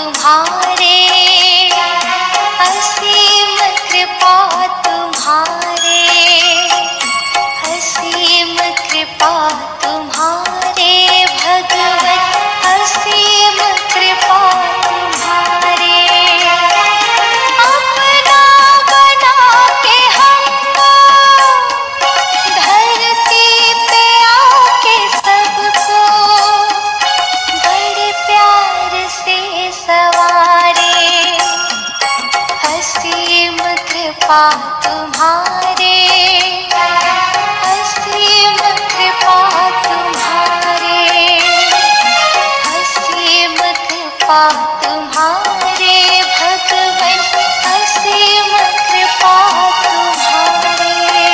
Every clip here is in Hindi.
तुम्हारे, असीम कृपा तुम्हारे, असीम कृपा तुम्हारे भगवन, असीम कृपा तुम्हारे। अपना बना के हमको धरती पे आके सबको बड़े प्यार से सवारे, असीम कृपा तुम्हारे, असीम कृपा तुम्हारे, असीम कृपा तुम्हारे भगवन, असीम कृपा तुम्हारे।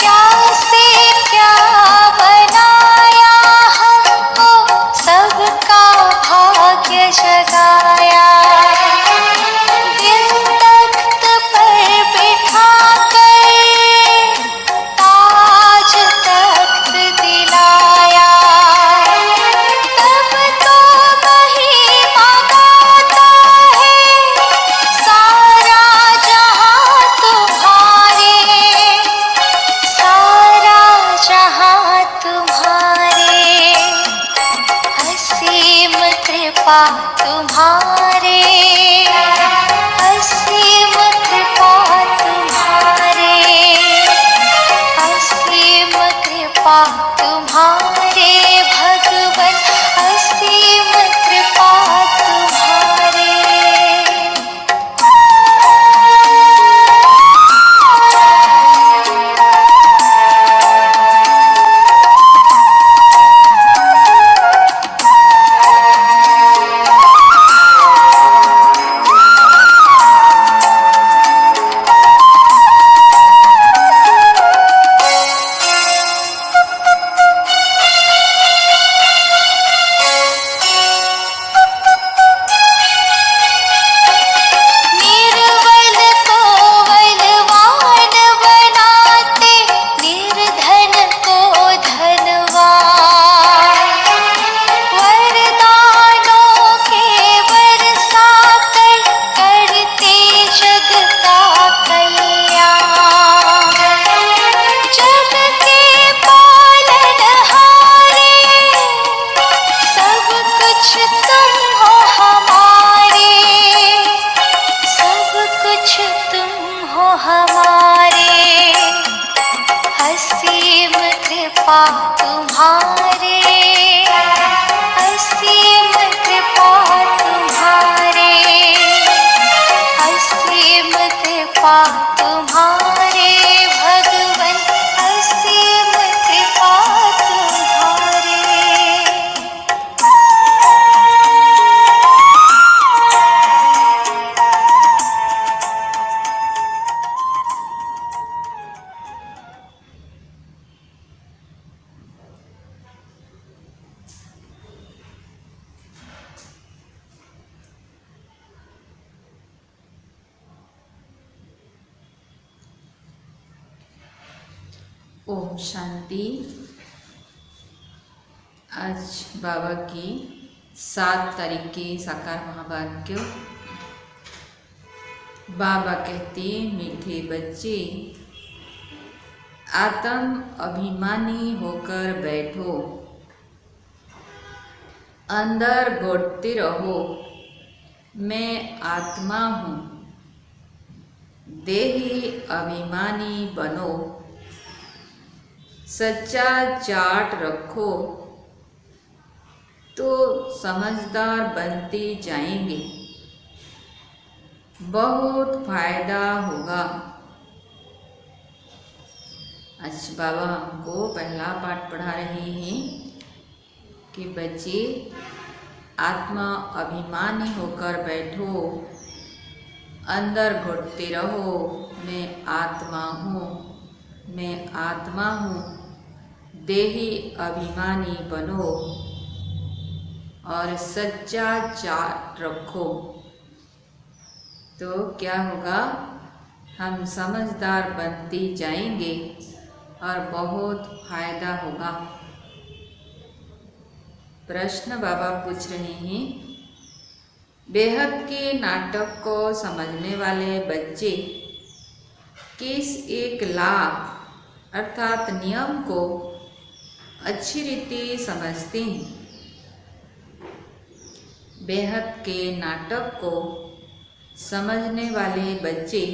क्या से क्या बनाया हमको, सबका भाग्य जगाया, दिल तख्त पर बिठा कर ताज तख्त दिलाया, तब तो महिमा गाता है सारा जहां तुम्हारे, सारा जहां तुम्हारे, असीम कृपा तुम्हारे, असीम कृपा तुम्हारे, असीम कृपा तुम्हारे भगवन, असीम कृपा तुम्हारे। निर्बल को बलवान बनाते, निर्धन को धनवान, वरदानों के बरसाकर करते जग का कल्याण, जग के पालनहारे, सब कुछ तुम हो हमारे, सब कुछ तुम हो हमारे, असीम कृपा तुम्हारे, असीम कृपा तुम्हारे, असीम कृपा तुम्हारे भगवन, असीम कृपा तुम्हारे। ओम शांति। आज बाबा की 7 तारीख के साकार महावाक्य। बाबा कहते, मीठे बच्चे, आत्म अभिमानी होकर बैठो, अंदर घोटते रहो, मैं आत्मा हूँ। देही अभिमानी बनो, सच्चा चाट रखो तो समझदार बनते जाएंगे, बहुत फायदा होगा। आज बाबा हमको पहला पाठ पढ़ा रहे हैं कि बच्चे आत्मा अभिमानी होकर बैठो, अंदर घुटते रहो, मैं आत्मा हूँ, मैं आत्मा हूँ। देही अभिमानी बनो और सच्चा चाट रखो। तो क्या होगा, हम समझदार बनते जाएंगे और बहुत फायदा होगा। प्रश्न बाबा पूछ रहे हैं, बेहद के नाटक को समझने वाले बच्चे किस एक लाभ अर्थात नियम को अच्छी रीति समझते हैं? बेहद के नाटक को समझने वाले बच्चे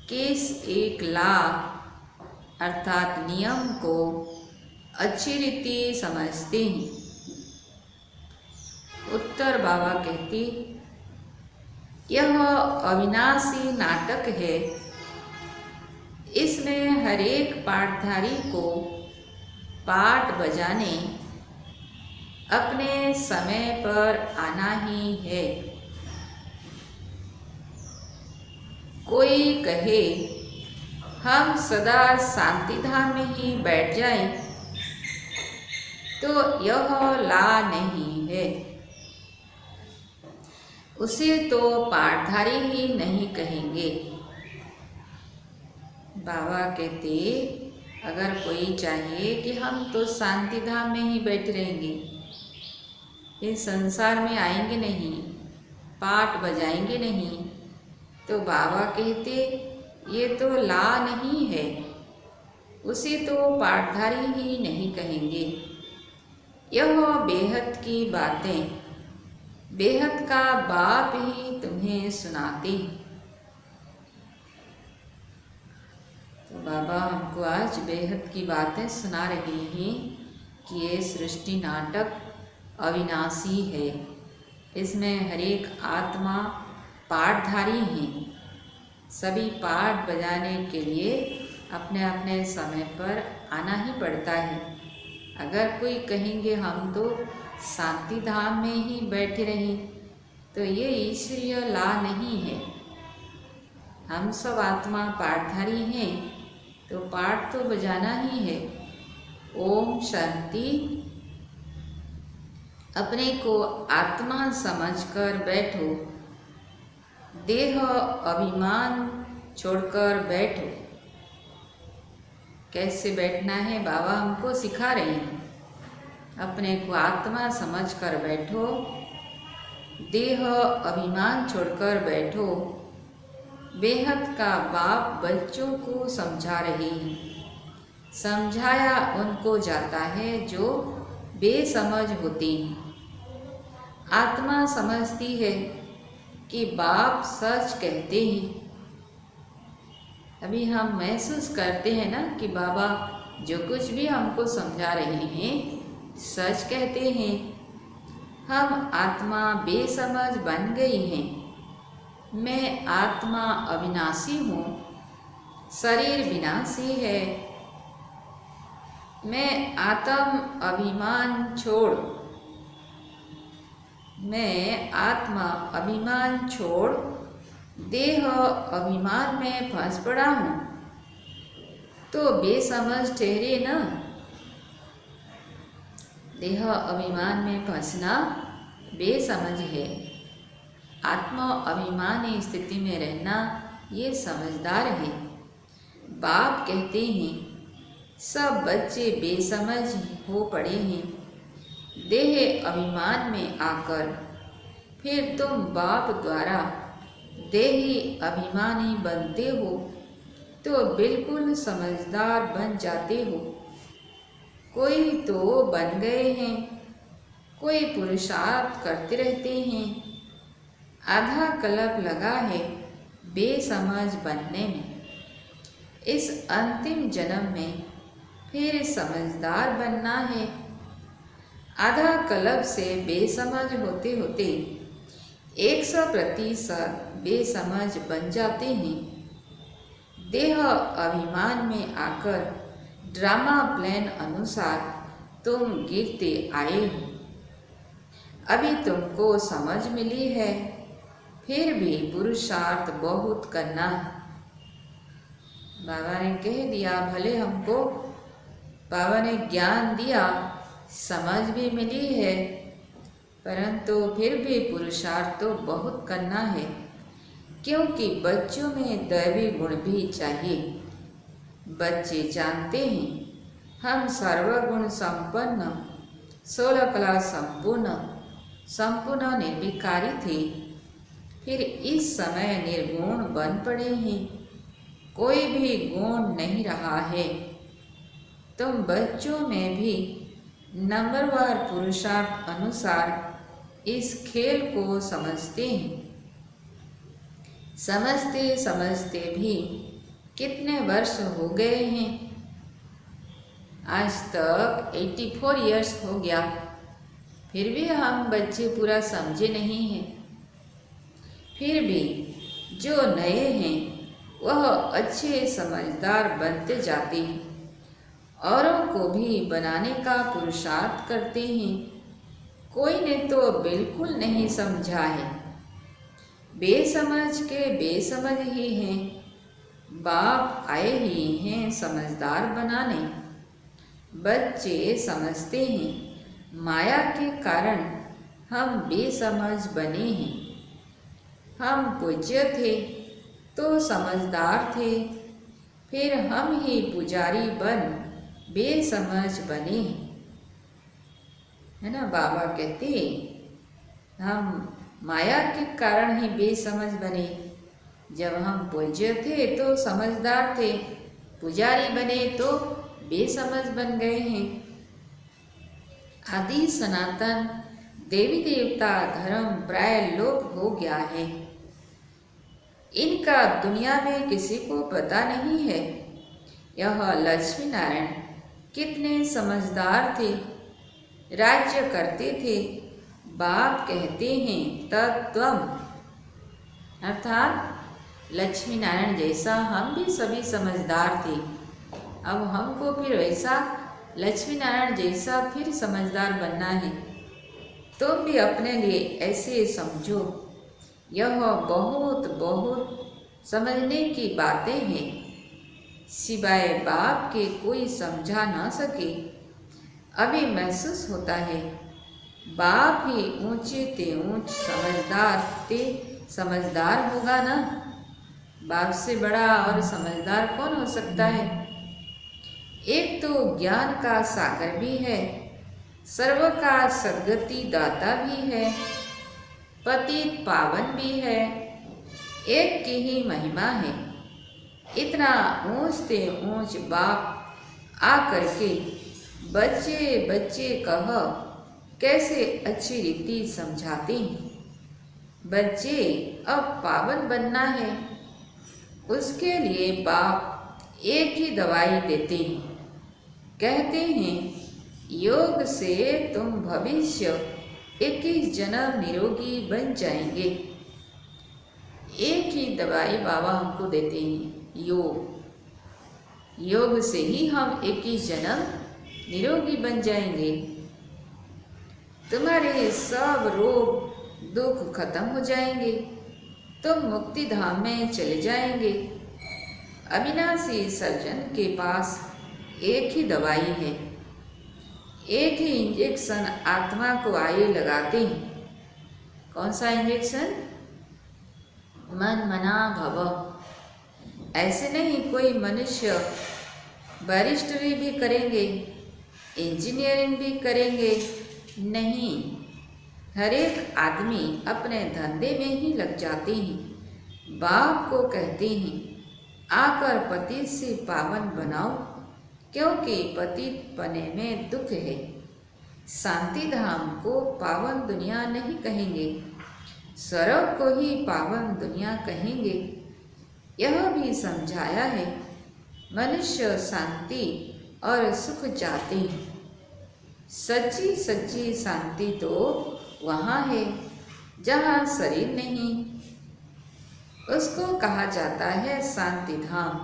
किस एक लाभ अर्थात नियम को अच्छी रीति समझते हैं? उत्तर बाबा कहती, यह अविनाशी नाटक है। इसमें हर एक पाठधारी को पाठ बजाने अपने समय पर आना ही है। कोई कहे हम सदा शांति धाम में ही बैठ जाएं, तो यह ला नहीं है। उसे तो पाठधारी ही नहीं कहेंगे। बाबा कहते, अगर कोई चाहे कि हम तो शांति धाम में ही बैठे रहेंगे, इस संसार में आएंगे नहीं, पाठ बजाएंगे नहीं, तो बाबा कहते ये तो ला नहीं है, उसे तो पाठधारी ही नहीं कहेंगे। यह बेहद की बातें बेहद का बाप ही तुम्हें सुनाते। तो बाबा हमको आज बेहद की बातें सुना रहे हैं कि ये सृष्टि नाटक अविनाशी है। इसमें हर एक आत्मा पाठधारी हैं। सभी पाठ बजाने के लिए अपने अपने समय पर आना ही पड़ता है। अगर कोई कहेंगे हम तो शांति धाम में ही बैठे रहें, तो ये ईश्वरीय ला नहीं है। हम सब आत्मा पाठधारी हैं, तो पाठ तो बजाना ही है। ओम शांति। अपने को आत्मा समझकर बैठो, देह अभिमान छोड़कर बैठो। कैसे बैठना है बाबा हमको सिखा रहे हैं। अपने को आत्मा समझकर बैठो, देह अभिमान छोड़कर बैठो। बेहद का बाप बच्चों को समझा रहे हैं। समझाया उनको जाता है जो बेसमझ होते हैं। आत्मा समझती है कि बाप सच कहते हैं। अभी हम महसूस करते हैं ना कि बाबा जो कुछ भी हमको समझा रहे हैं सच कहते हैं। हम आत्मा बेसमझ बन गई हैं। मैं आत्मा अविनाशी हूँ, शरीर विनाशी है। मैं आत्म अभिमान छोड़ देह अभिमान में फंस पड़ा हूँ, तो बेसमझ ठहरे न। देह अभिमान में फंसना बेसमझ है। आत्मा अभिमानी स्थिति में रहना ये समझदार है। बाप कहते हैं सब बच्चे बेसमझ हो पड़े हैं। देह अभिमान में आकर फिर तुम बाप द्वारा देही अभिमानी बनते हो, तो बिल्कुल समझदार बन जाते हो। कोई तो बन गए हैं, कोई पुरुषार्थ करते रहते हैं। आधा कल्प लगा है बेसमझ बनने में। इस अंतिम जन्म में फिर समझदार बनना है। आधा कल्प से बेसमझ होते होते 100% बेसमझ बन जाते हैं। देह अभिमान में आकर ड्रामा प्लान अनुसार तुम गिरते आए हो। अभी तुमको समझ मिली है, फिर भी पुरुषार्थ बहुत करना है। बाबा ने कह दिया, भले हमको बाबा ने ज्ञान दिया, समझ भी मिली है, परंतु फिर भी पुरुषार्थ तो बहुत करना है, क्योंकि बच्चों में दैवी गुण भी चाहिए। बच्चे जानते हैं हम सर्वगुण संपन्न, 16 कला संपूर्ण निर्विकारी थे, फिर इस समय निर्गुण बन पड़े हैं, कोई भी गुण नहीं रहा है। तुम बच्चों में भी नंबरवार पुरुषार्थ अनुसार इस खेल को समझते हैं। समझते समझते भी कितने वर्ष हो गए हैं, आज तक 84 इयर्स हो गया, फिर भी हम बच्चे पूरा समझे नहीं हैं। फिर भी जो नए हैं वह अच्छे समझदार बनते जाते हैं, औरों को भी बनाने का पुरुषार्थ करते हैं। कोई ने तो बिल्कुल नहीं समझा है, बेसमझ के बेसमझ ही हैं। बाप आए ही हैं समझदार बनाने। बच्चे समझते हैं माया के कारण हम बेसमझ बने हैं। हम पूज्य थे तो समझदार थे, फिर हम ही पुजारी बन बेसमझ बने, है ना। बाबा कहते हम माया के कारण ही बेसमझ बने। जब हम पूज्य थे तो समझदार थे, पुजारी बने तो बेसमझ बन गए हैं। आदि सनातन देवी देवता धर्म प्राय लोप हो गया है, इनका दुनिया में किसी को पता नहीं है। यह लक्ष्मी नारायण कितने समझदार थे, राज्य करते थे। बाप कहते हैं तत्त्वम, अर्थात लक्ष्मी नारायण जैसा हम भी सभी समझदार थे। अब हमको फिर वैसा लक्ष्मी नारायण जैसा फिर समझदार बनना है। तुम भी अपने लिए ऐसे समझो। यह बहुत बहुत समझने की बातें हैं, सिवाय बाप के कोई समझा ना सके। अभी महसूस होता है बाप ही ऊंचे ते ऊंच समझदार होगा ना। बाप से बड़ा और समझदार कौन हो सकता है। एक तो ज्ञान का सागर भी है, सर्व का सद्गति दाता भी है, पतित पावन भी है, एक की ही महिमा है। इतना ऊंच ते ऊंच बाप आकर के बच्चे बच्चे कह कैसे अच्छी रीति समझाते हैं। बच्चे अब पावन बनना है, उसके लिए बाप एक ही दवाई देते हैं। कहते हैं योग से तुम भविष्य 21 जन्म निरोगी बन जाएंगे। एक ही दवाई बाबा हमको देते हैं, योग से ही हम 21 जन्म निरोगी बन जाएंगे। तुम्हारे सब रोग दुख खत्म हो जाएंगे, तुम मुक्ति धाम में चले जाएंगे। अविनाशी सर्जन के पास एक ही दवाई है, एक ही इंजेक्शन आत्मा को आए लगाते हैं। कौन सा इंजेक्शन? मन मना भव। ऐसे नहीं कोई मनुष्य बैरिस्टरी भी करेंगे, इंजीनियरिंग भी करेंगे, नहीं। हर एक आदमी अपने धंधे में ही लग जाते हैं। बाप को कहते हैं आकर पतित से पावन बनाओ, क्योंकि पतित पने में दुख है। शांति धाम को पावन दुनिया नहीं कहेंगे, स्वर्ग को ही पावन दुनिया कहेंगे। यह भी समझाया है मनुष्य शांति और सुख चाहते हैं। सच्ची सच्ची शांति तो वहाँ है जहाँ शरीर नहीं, उसको कहा जाता है शांति धाम।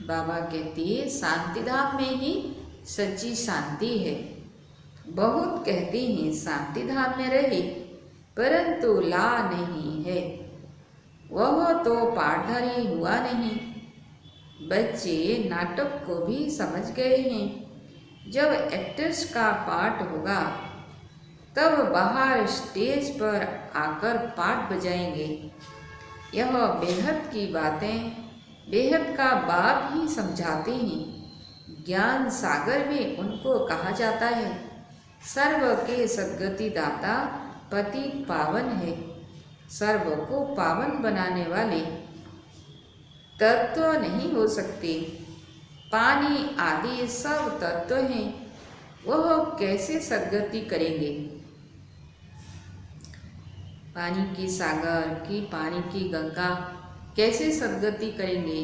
बाबा कहती है शांति धाम में ही सच्ची शांति है। बहुत कहते हैं शांति धाम में रहे, परंतु ला नहीं है, वह तो पाठधारी हुआ नहीं। बच्चे नाटक को भी समझ गए हैं। जब एक्टर्स का पाठ होगा तब बाहर स्टेज पर आकर पाठ बजाएंगे। यह बेहद की बातें बेहद का बाप ही समझाते हैं। ज्ञान सागर में उनको कहा जाता है। सर्व के सद्गति दाता पतित पावन है। सर्व को पावन बनाने वाले तत्व नहीं हो सकते। पानी आदि सब तत्व हैं, वह कैसे सद्गति करेंगे? पानी की सागर की पानी की गंगा कैसे सद्गति करेंगे?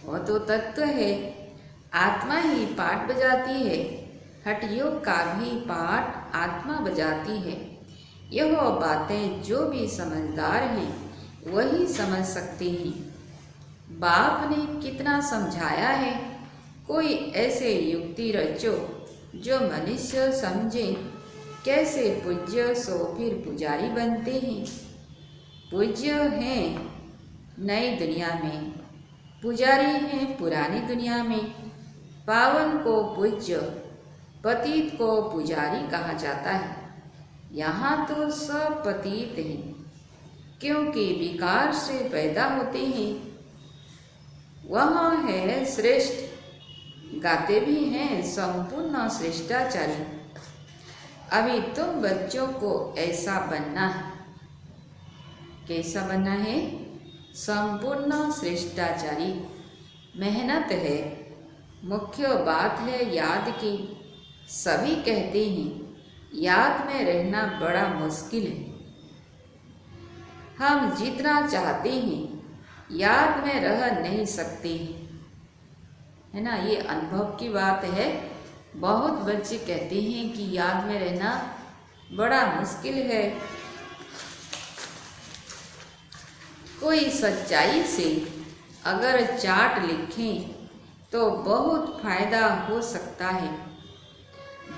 वह तो तत्व है। आत्मा ही पाठ बजाती है। हठ योग का भी पाठ आत्मा बजाती है। यह बातें जो भी समझदार हैं वही समझ सकते हैं। बाप ने कितना समझाया है। कोई ऐसे युक्ति रचो जो मनुष्य समझे। कैसे पूज्य सो फिर पुजारी बनते हैं। पूज्य हैं नई दुनिया में, पुजारी हैं पुरानी दुनिया में। पावन को पूज्य, पतित को पुजारी कहा जाता है। यहाँ तो सब पतित हैं, क्योंकि विकार से पैदा होते हैं। वहाँ है श्रेष्ठ, गाते भी हैं संपूर्ण श्रेष्ठाचारी। अभी तुम बच्चों को ऐसा बनना है। कैसा बनना है? संपूर्ण श्रेष्ठाचारी। मेहनत है, मुख्य बात है याद की। सभी कहते हैं याद में रहना बड़ा मुश्किल है। हम जितना चाहते हैं याद में रह नहीं सकते हैं, है ना। ये अनुभव की बात है। बहुत बच्चे कहते हैं कि याद में रहना बड़ा मुश्किल है। कोई सच्चाई से अगर चार्ट लिखें तो बहुत फायदा हो सकता है।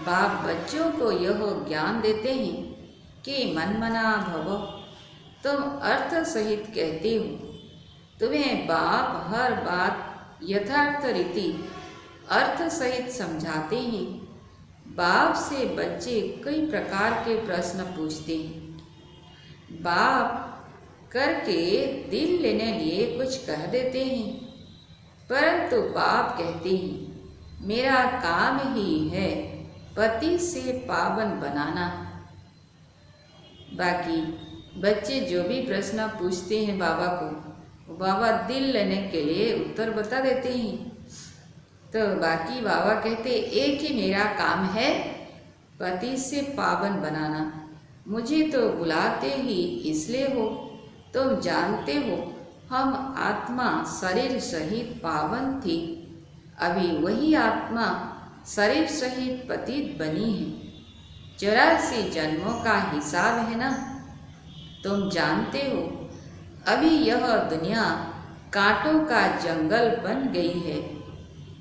बाप बच्चों को यह ज्ञान देते हैं कि मन मना भव, तुम अर्थ सहित कहते हो। तुम्हें बाप हर बात यथार्थ रीति अर्थ सहित समझाते हैं। बाप से बच्चे कई प्रकार के प्रश्न पूछते हैं। बाप करके दिल लेने लिए कुछ कह देते हैं, परंतु बाप कहते हैं मेरा काम ही है पति से पावन बनाना। बाकी बच्चे जो भी प्रश्न पूछते हैं बाबा को, बाबा दिल लेने के लिए उत्तर बता देते हैं। तो बाकी बाबा कहते एक ही मेरा काम है पति से पावन बनाना। मुझे तो बुलाते ही इसलिए हो, तुम जानते हो हम आत्मा शरीर सहित पावन थी। अभी वही आत्मा शरीर सहित पतित बनी है। 84 जन्मों का हिसाब है ना। तुम जानते हो अभी यह दुनिया कांटों का जंगल बन गई है।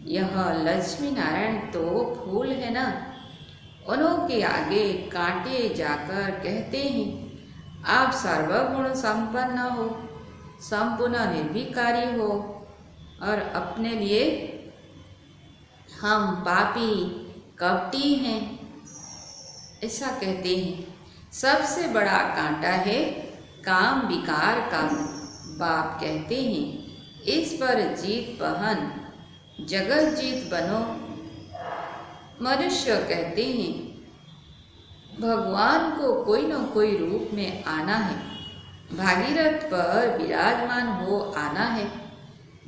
यह लक्ष्मी नारायण तो फूल है ना, उन्हों के आगे कांटे जाकर कहते हैं आप सर्वगुण संपन्न हो, संपूर्ण निर्विकारी हो, और अपने लिए हम पापी कपटी हैं, ऐसा कहते हैं। सबसे बड़ा कांटा है काम विकार का। बाप कहते हैं इस पर जीत पहन, जगत जीत बनो। मनुष्य कहते हैं भगवान को कोई न कोई रूप में आना है, भागीरथ पर विराजमान हो आना है।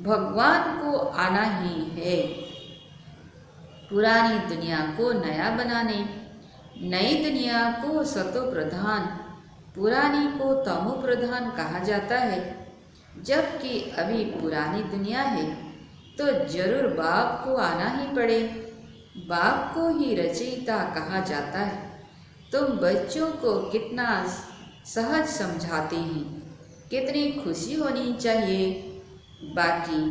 भगवान को आना ही है पुरानी दुनिया को नया बनाने, नई दुनिया को सतो प्रधान, पुरानी को तमो प्रधान कहा जाता है। जबकि अभी पुरानी दुनिया है तो जरूर बाप को आना ही पड़े। बाप को ही रचयिता कहा जाता है। तुम बच्चों को कितना सहज समझाते हैं, कितनी खुशी होनी चाहिए। बाकी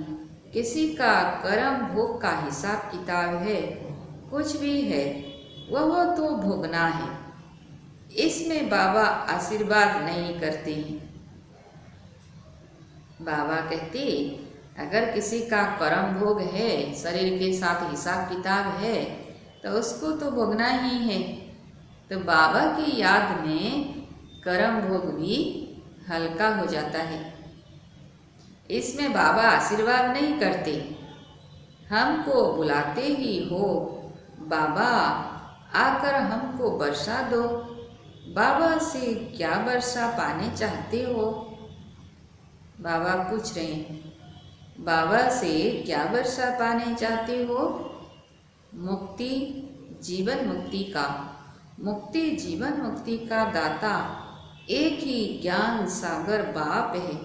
किसी का कर्म भोग का हिसाब किताब है, कुछ भी है, वह तो भोगना है। इसमें बाबा आशीर्वाद नहीं करते हैं। बाबा कहते अगर किसी का कर्म भोग है, शरीर के साथ हिसाब किताब है, तो उसको तो भोगना ही है। तो बाबा की याद में कर्म भोग भी हल्का हो जाता है। इसमें बाबा आशीर्वाद नहीं करते, हमको बुलाते ही हो, बाबा आकर हमको वर्षा दो। बाबा से क्या वर्षा पाने चाहते हो? बाबा पूछ रहे हैं, बाबा से क्या वर्षा पाने चाहते हो? मुक्ति, जीवन मुक्ति का, मुक्ति जीवन मुक्ति का दाता एक ही ज्ञान सागर बाप है,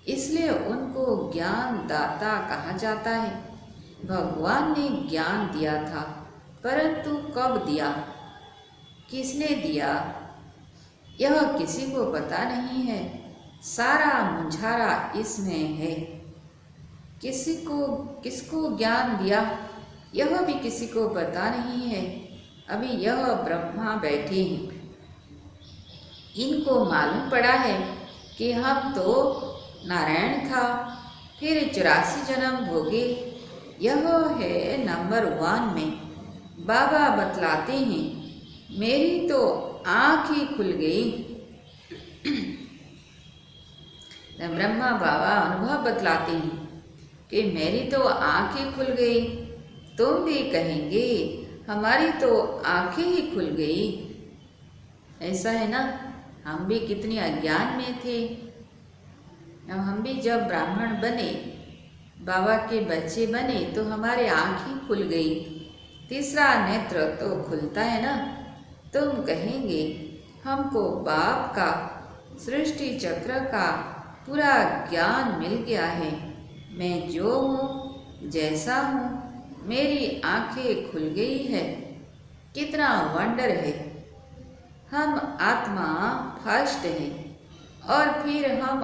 इसलिए उनको ज्ञान दाता कहा जाता है। भगवान ने ज्ञान दिया था, परंतु कब दिया, किसने दिया, यह किसी को पता नहीं है। सारा मुंझारा इसमें है। किसको ज्ञान दिया, यह भी किसी को पता नहीं है। अभी यह ब्रह्मा बैठे हैं, इनको मालूम पड़ा है कि हम तो नारायण था, फिर 84 जन्म भोगे। यह है नंबर 1 में। बाबा बतलाते हैं, मेरी तो आँख ही खुल गई। ब्रह्मा बाबा अनुभव बतलाते हैं कि मेरी तो आँखें खुल गई। तुम भी कहेंगे हमारी तो आँखें ही खुल गई। ऐसा है ना, हम भी कितनी अज्ञान में थे। अब हम भी जब ब्राह्मण बने, बाबा के बच्चे बने, तो हमारी आँखें खुल गई। तीसरा नेत्र तो खुलता है ना। तुम कहेंगे हमको बाप का सृष्टि चक्र का पूरा ज्ञान मिल गया है। मैं जो हूँ, जैसा हूँ, मेरी आँखें खुल गई है। कितना वंडर है। हम आत्मा फर्स्ट है और फिर हम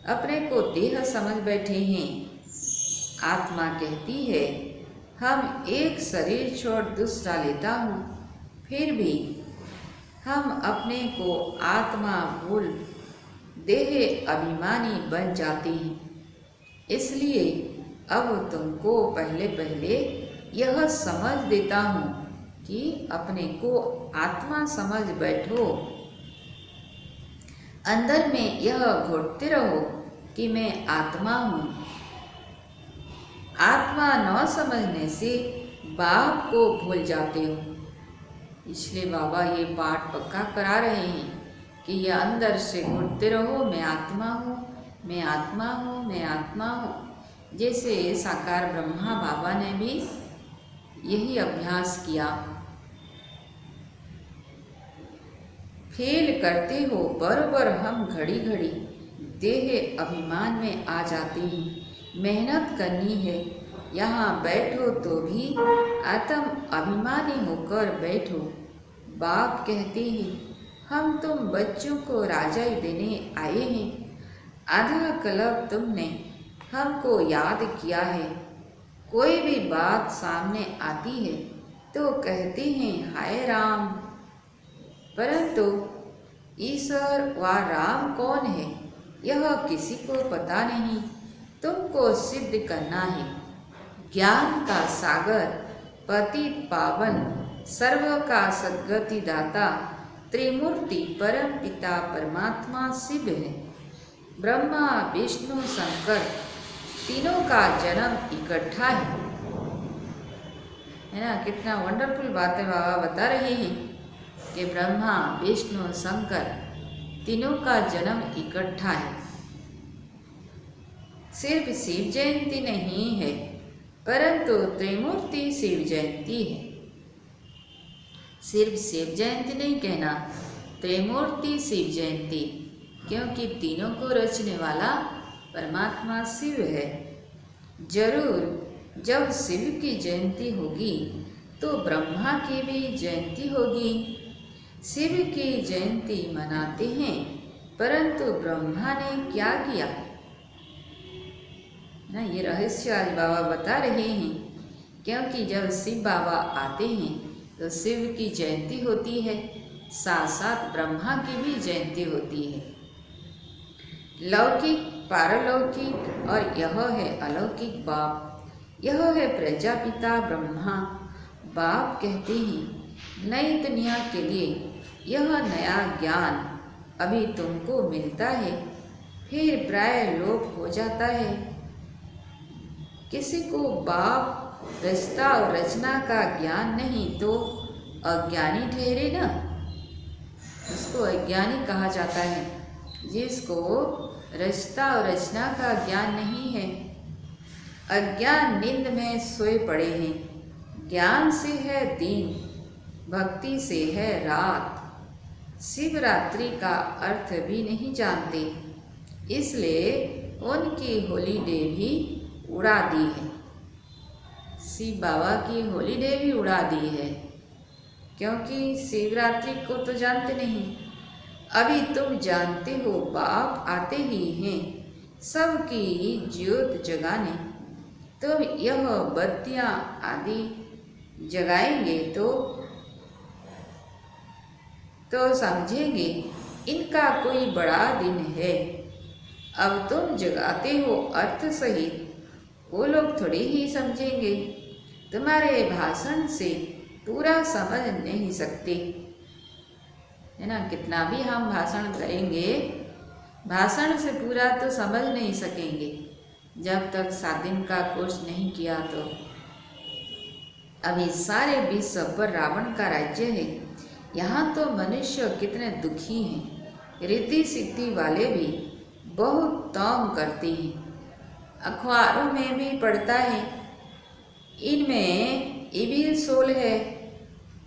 अपने को देह समझ बैठे हैं। आत्मा कहती है हम एक शरीर छोड़ दूसरा लेता हूँ, फिर भी हम अपने को आत्मा भूल देह अभिमानी बन जाते हैं। इसलिए अब तुमको पहले यह समझ देता हूँ कि अपने को आत्मा समझ बैठो। अंदर में यह घोटते रहो कि मैं आत्मा हूँ। आत्मा न समझने से बाप को भूल जाते हो। इसलिए बाबा ये पाठ पक्का करा रहे हैं कि ये अंदर से घुटते रहो, मैं आत्मा हूँ, मैं आत्मा हूँ, मैं आत्मा हूँ। जैसे साकार ब्रह्मा बाबा ने भी यही अभ्यास किया। फेल करते हो, बरोबर हम घड़ी घड़ी देह अभिमान में आ जाते हैं। मेहनत करनी है, यहाँ बैठो तो भी आत्म अभिमानी होकर बैठो। बाप कहते हैं हम तुम बच्चों को राजाई देने आए हैं। आधा कल्प तुमने हमको याद किया है। कोई भी बात सामने आती है तो कहते हैं हाय राम, परंतु ईश्वर व राम कौन है यह किसी को पता नहीं। तुमको सिद्ध करना है। ज्ञान का सागर, पतित पावन, सर्व का सद्गति दाता, त्रिमूर्ति परम पिता परमात्मा शिव है। ब्रह्मा विष्णु शंकर तीनों का जन्म इकट्ठा है ना। कितना वंडरफुल बातें बाबा बता रहे हैं कि ब्रह्मा विष्णु शंकर तीनों का जन्म इकट्ठा है। सिर्फ शिव जयंती नहीं है, परंतु त्रिमूर्ति शिव जयंती है। सिर्फ शिव जयंती नहीं कहना, त्रिमूर्ति शिव जयंती, क्योंकि तीनों को रचने वाला परमात्मा शिव है। जरूर जब शिव की जयंती होगी तो ब्रह्मा की भी जयंती होगी। शिव की जयंती मनाते हैं, परंतु ब्रह्मा ने क्या किया ना, ये रहस्य आज बाबा बता रहे हैं क्योंकि जब शिव बाबा आते हैं तो शिव की जयंती होती है, साथ साथ ब्रह्मा की भी जयंती होती है। लौकिक, पारलौकिक और यह है अलौकिक बाप। यह है प्रजापिता ब्रह्मा। बाप कहते हैं नई दुनिया के लिए यह नया ज्ञान अभी तुमको मिलता है, फिर प्राय लोप हो जाता है। किसी को बाप रचता और रचना का ज्ञान नहीं तो अज्ञानी ठहरे ना। उसको अज्ञानी कहा जाता है जिसको रचता और रचना का ज्ञान नहीं है। अज्ञान नींद में सोए पड़े हैं। ज्ञान से है दिन, भक्ति से है रात। शिवरात्रि का अर्थ भी नहीं जानते, इसलिए उनकी हॉलीडे भी उड़ा दी है। शिव बाबा की हॉलीडे भी उड़ा दी है, क्योंकि शिवरात्रि को तो जानते नहीं। अभी तुम जानते हो बाप आते ही हैं सबकी ज्योत जगाने। तो यह बत्तियाँ आदि जगाएंगे तो समझेंगे इनका कोई बड़ा दिन है। अब तुम जगाते हो अर्थ सहित, वो लोग थोड़ी ही समझेंगे। तुम्हारे भाषण से पूरा समझ नहीं सकते, है ना। कितना भी हम भाषण करेंगे, भाषण से पूरा तो समझ नहीं सकेंगे जब तक 7 दिन का कोर्स नहीं किया। तो अभी सारे विश्व पर रावण का राज्य है। यहाँ तो मनुष्य कितने दुखी हैं। रिद्धि सिद्धि वाले भी बहुत तौम करते हैं, अखबारों में भी पढ़ता है। इनमें इविल सोल है,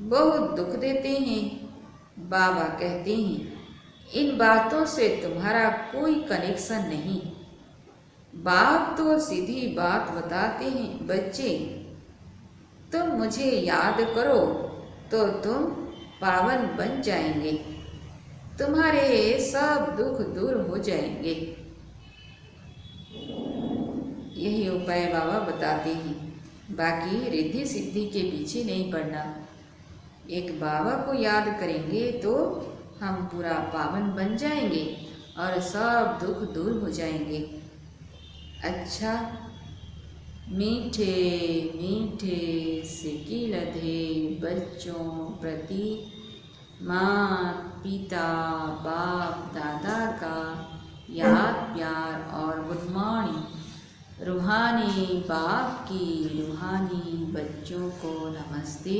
बहुत दुख देते हैं। बाबा कहते हैं इन बातों से तुम्हारा कोई कनेक्शन नहीं। बाप तो सीधी बात बताते हैं, बच्चे तुम मुझे याद करो तो तुम पावन बन जाएंगे, तुम्हारे सब दुख दूर हो जाएंगे। यही उपाय बाबा बताते हैं। बाकी रिद्धि सिद्धि के पीछे नहीं पड़ना। एक बाबा को याद करेंगे तो हम पूरा पावन बन जाएंगे और सब दुख दूर हो जाएंगे। अच्छा, मीठे मीठे सिक्की लधे बच्चों प्रति माँ पिता बाप दादा का याद प्यार और गुड मॉर्निंग। रूहानी बाप की रूहानी बच्चों को नमस्ते।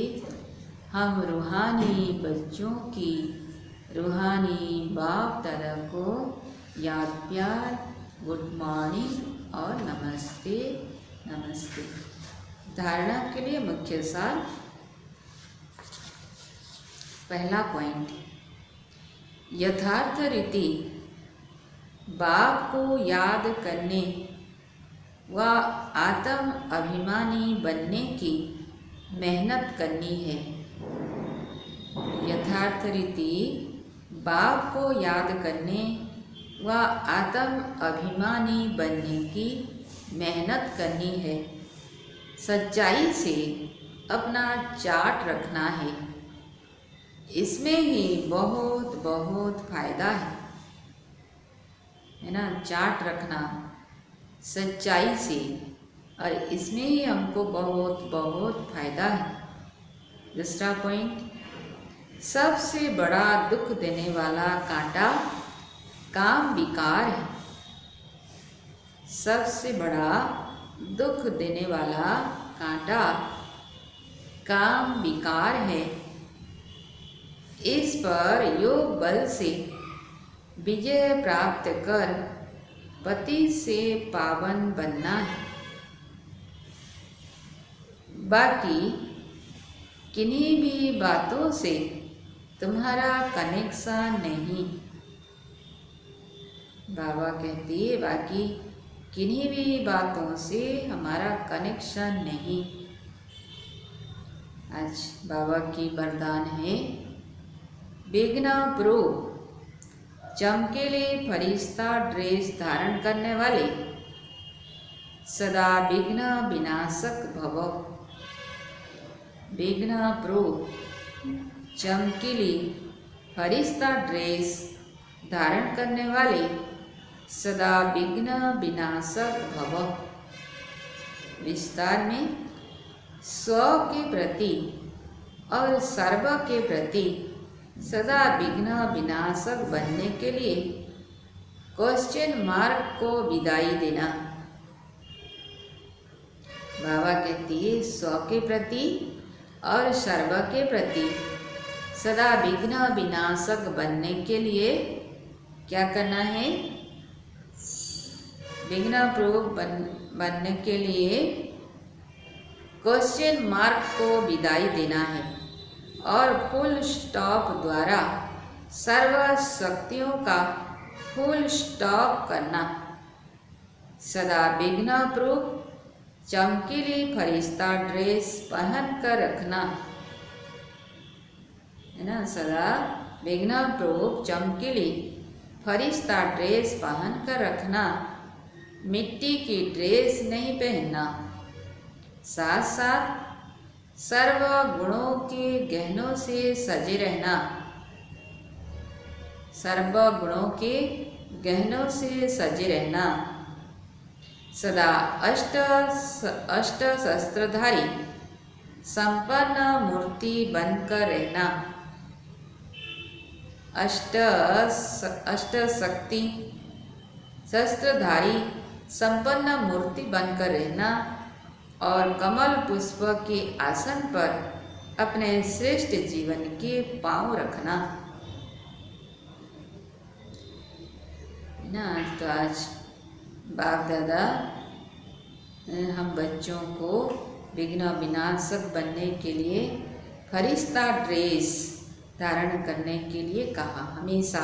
हम रूहानी बच्चों की रूहानी बाप दादा को याद प्यार गुड मॉर्निंग और नमस्ते नमस्ते। धारणा के लिए मुख्य सार। पहला पॉइंट, यथार्थ रीति बाप को याद करने व आत्म अभिमानी बनने की मेहनत करनी है। यथार्थ रीति बाप को याद करने व आत्म अभिमानी बनने की मेहनत करनी है। सच्चाई से अपना चार्ट रखना है, इसमें ही बहुत बहुत फायदा है ना। चार्ट रखना सच्चाई से, और इसमें ही हमको बहुत बहुत फायदा है। दूसरा पॉइंट, सबसे बड़ा दुख देने वाला कांटा काम विकार है। सबसे बड़ा दुख देने वाला कांटा काम विकार है। इस पर योग बल से विजय प्राप्त कर पति से पावन बनना है। बाकी किन्हीं भी बातों से तुम्हारा कनेक्शन नहीं। बाबा कहती है बाकी किन्हीं भी बातों से हमारा कनेक्शन नहीं। आज बाबा की वरदान है, विघ्न प्रो चमकीले फरिश्ता ड्रेस धारण करने वाले, सदा विघ्न विनाशक भव। विघ्न चमकीली फरिश्ता ड्रेस धारण करने वाले सदा विघ्न विनाशक भव। विस्तार में स्व के प्रति और सर्व के प्रति सदा विघ्न विनाशक बनने के लिए क्वेश्चन मार्क को विदाई देना। बाबा कहती है स्व के प्रति और सर्व के प्रति सदा विघ्न विनाशक बनने के लिए क्या करना है? विघ्न बनने के लिए क्वेश्चन मार्क को विदाई देना है और फुल स्टॉप द्वारा सर्व शक्तियों का फुल स्टॉप करना। सदा विघ्न चमकीली फरिश्ता ड्रेस पहन कर रखना है ना। सदा विघ्न चमकीली फरिश्ता ड्रेस पहन कर रखना, मिट्टी की ड्रेस नहीं पहनना। साथ साथ सर्व गुणों के गहनों से सजे रहना, सर्व गुणों के गहनों से सजे रहना। सदा अष्ट शस्त्रधारी संपन्न मूर्ति बनकर रहना, अष्ट शक्ति शस्त्रधारी संपन्न मूर्ति बनकर रहना और कमल पुष्प के आसन पर अपने श्रेष्ठ जीवन के पांव रखना ना। तो आज बाप दादा हम बच्चों को विघ्न विनाशक बनने के लिए फरिश्ता ड्रेस धारण करने के लिए कहा। हमेशा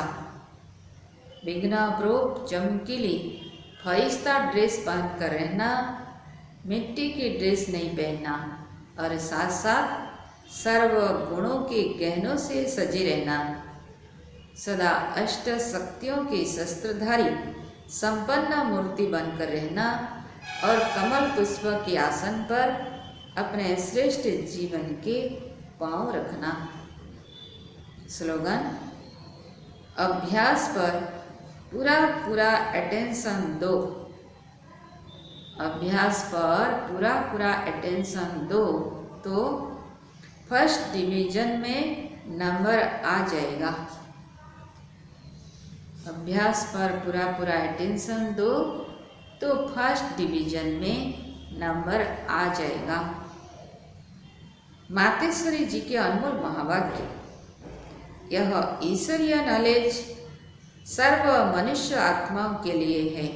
विघ्न चमकीली फरिश्ता ड्रेस पहन कर रहना, मिट्टी की ड्रेस नहीं पहनना और साथ साथ सर्व गुणों के गहनों से सजे रहना। सदा अष्ट शक्तियों के शस्त्रधारी संपन्न मूर्ति बनकर रहना और कमल पुष्प के आसन पर अपने श्रेष्ठ जीवन के पांव रखना। स्लोगन: अभ्यास पर पूरा पूरा अटेंशन दो, अभ्यास पर पूरा पूरा अटेंशन दो तो फर्स्ट डिवीजन में नंबर आ जाएगा। अभ्यास पर पूरा पूरा अटेंशन दो तो फर्स्ट डिवीजन में नंबर आ जाएगा। मातेश्वरी जी के अनमोल महावाक्य: यह ईश्वरीय नॉलेज सर्व मनुष्य आत्माओं के लिए है।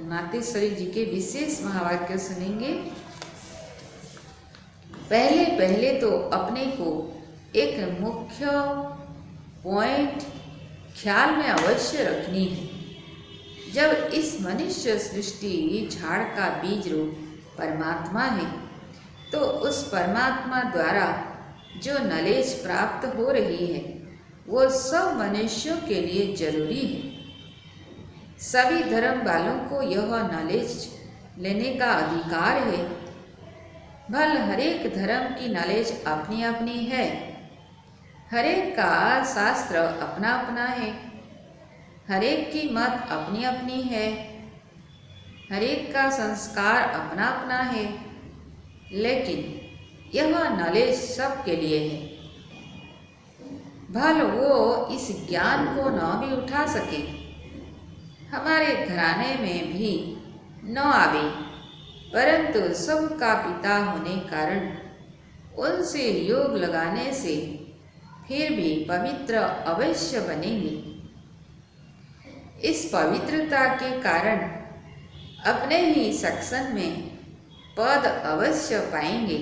मातेश्वरी जी के विशेष महावाक्य सुनेंगे। पहले पहले तो अपने को एक मुख्य पॉइंट ख्याल में अवश्य रखनी है। जब इस मनुष्य सृष्टि झाड़ का बीज रूप परमात्मा है तो उस परमात्मा द्वारा जो नॉलेज प्राप्त हो रही है वो सब मनुष्यों के लिए जरूरी है। सभी धर्म वालों को यह नॉलेज लेने का अधिकार है। भल हरेक धर्म की नॉलेज अपनी अपनी है, हरेक का शास्त्र अपना अपना है, हरेक की मत अपनी अपनी है, हरेक का संस्कार अपना अपना है, लेकिन यह नॉलेज सबके लिए है। भल वो इस ज्ञान को न भी उठा सके, हमारे घराने में भी न आवे, परंतु सबका पिता होने कारण उनसे योग लगाने से फिर भी पवित्र अवश्य बनेंगे। इस पवित्रता के कारण अपने ही सत्संग में पद अवश्य पाएंगे,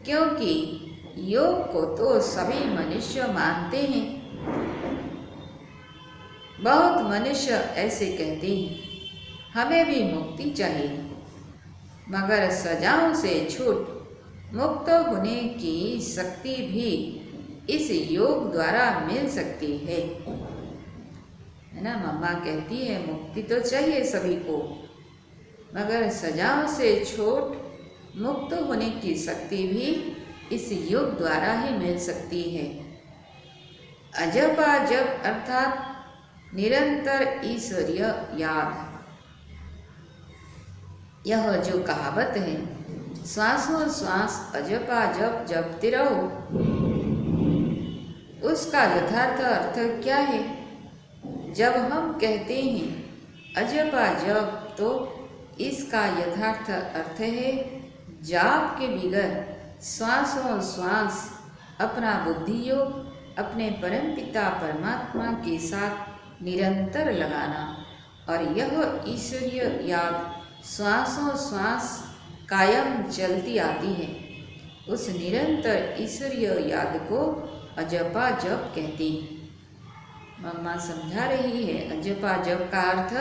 क्योंकि योग को तो सभी मनुष्य मानते हैं। बहुत मनुष्य ऐसे कहते हैं हमें भी मुक्ति चाहिए, मगर सजाओं से छूट मुक्त होने की शक्ति भी इस योग द्वारा मिल सकती है ना। मम्मा कहती है मुक्ति तो चाहिए सभी को, मगर सजाओं से छूट मुक्त होने की शक्ति भी इस योग द्वारा ही मिल सकती है। अजपा जप अर्थात निरंतर ईश्वरीय याद। यह जो कहावत है, श्वासों श्वास अजपा जप जपते रहो, उसका यथार्थ अर्थ क्या है? जब हम कहते हैं अजपा जप, तो इसका यथार्थ अर्थ है जाप के बगैर श्वासों श्वास अपना बुद्धि योग अपने परमपिता परमात्मा के साथ निरंतर लगाना। और यह ईश्वरीय याद श्वासों श्वास कायम चलती आती है। उस निरंतर ईश्वरीय याद को अजपा जप कहते हैं। मम्मा समझा रही है, अजपा जप का अर्थ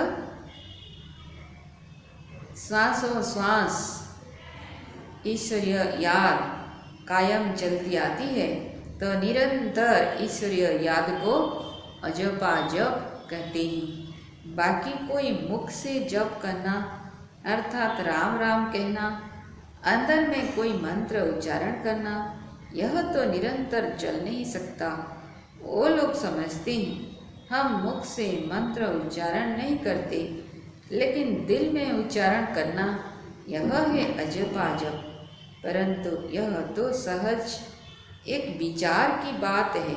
श्वासों श्वास ईश्वरीय याद कायम चलती आती है, तो निरंतर ईश्वरीय याद को अजपा जप कहते हैं। बाकी कोई मुख से जप करना अर्थात राम राम कहना, अंदर में कोई मंत्र उच्चारण करना, यह तो निरंतर चल नहीं सकता। वो लोग समझते हैं हम मुख से मंत्र उच्चारण नहीं करते, लेकिन दिल में उच्चारण करना यह है अजपा जप। परंतु यह तो सहज एक विचार की बात है,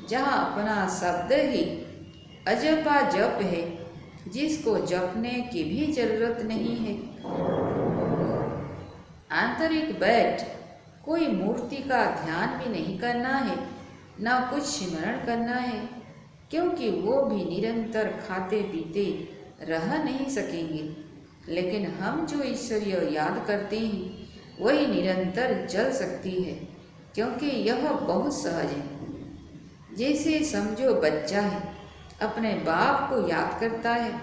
जहाँ अपना शब्द ही अजपा जप है, जिसको जपने की भी जरूरत नहीं है। आंतरिक बैठ कोई मूर्ति का ध्यान भी नहीं करना है, न कुछ स्मरण करना है, क्योंकि वो भी निरंतर खाते पीते रह नहीं सकेंगे। लेकिन हम जो ईश्वरीय याद करते हैं वही निरंतर चल सकती है, क्योंकि यह बहुत सहज है। जैसे समझो बच्चा है, अपने बाप को याद करता है,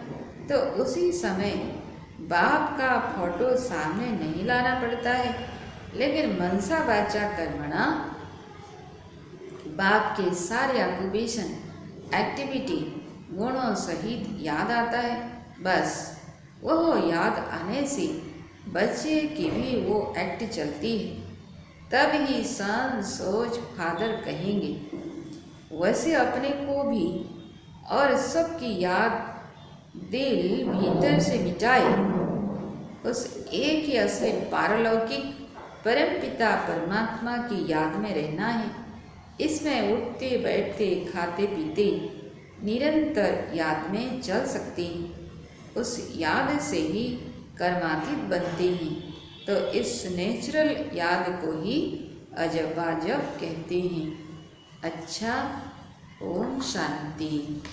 तो उसी समय बाप का फोटो सामने नहीं लाना पड़ता है, लेकिन मनसा वाचा कर्मणा बाप के सारे ऑक्यूपेशन एक्टिविटी गुणों सहित याद आता है। बस वह याद आने से बच्चे की भी वो एक्ट चलती है, तब ही सन सोच फादर कहेंगे। वैसे अपने को भी और सबकी याद दिल भीतर से मिटाए, उस एक ही असली पारलौकिक परमपिता परमात्मा की याद में रहना है। इसमें उठते बैठते खाते पीते निरंतर याद में चल सकते हैं। उस याद से ही कर्मातीत बनते हैं। तो इस नेचुरल याद को ही अजपा जप कहते हैं। अच्छा, ओम शांति।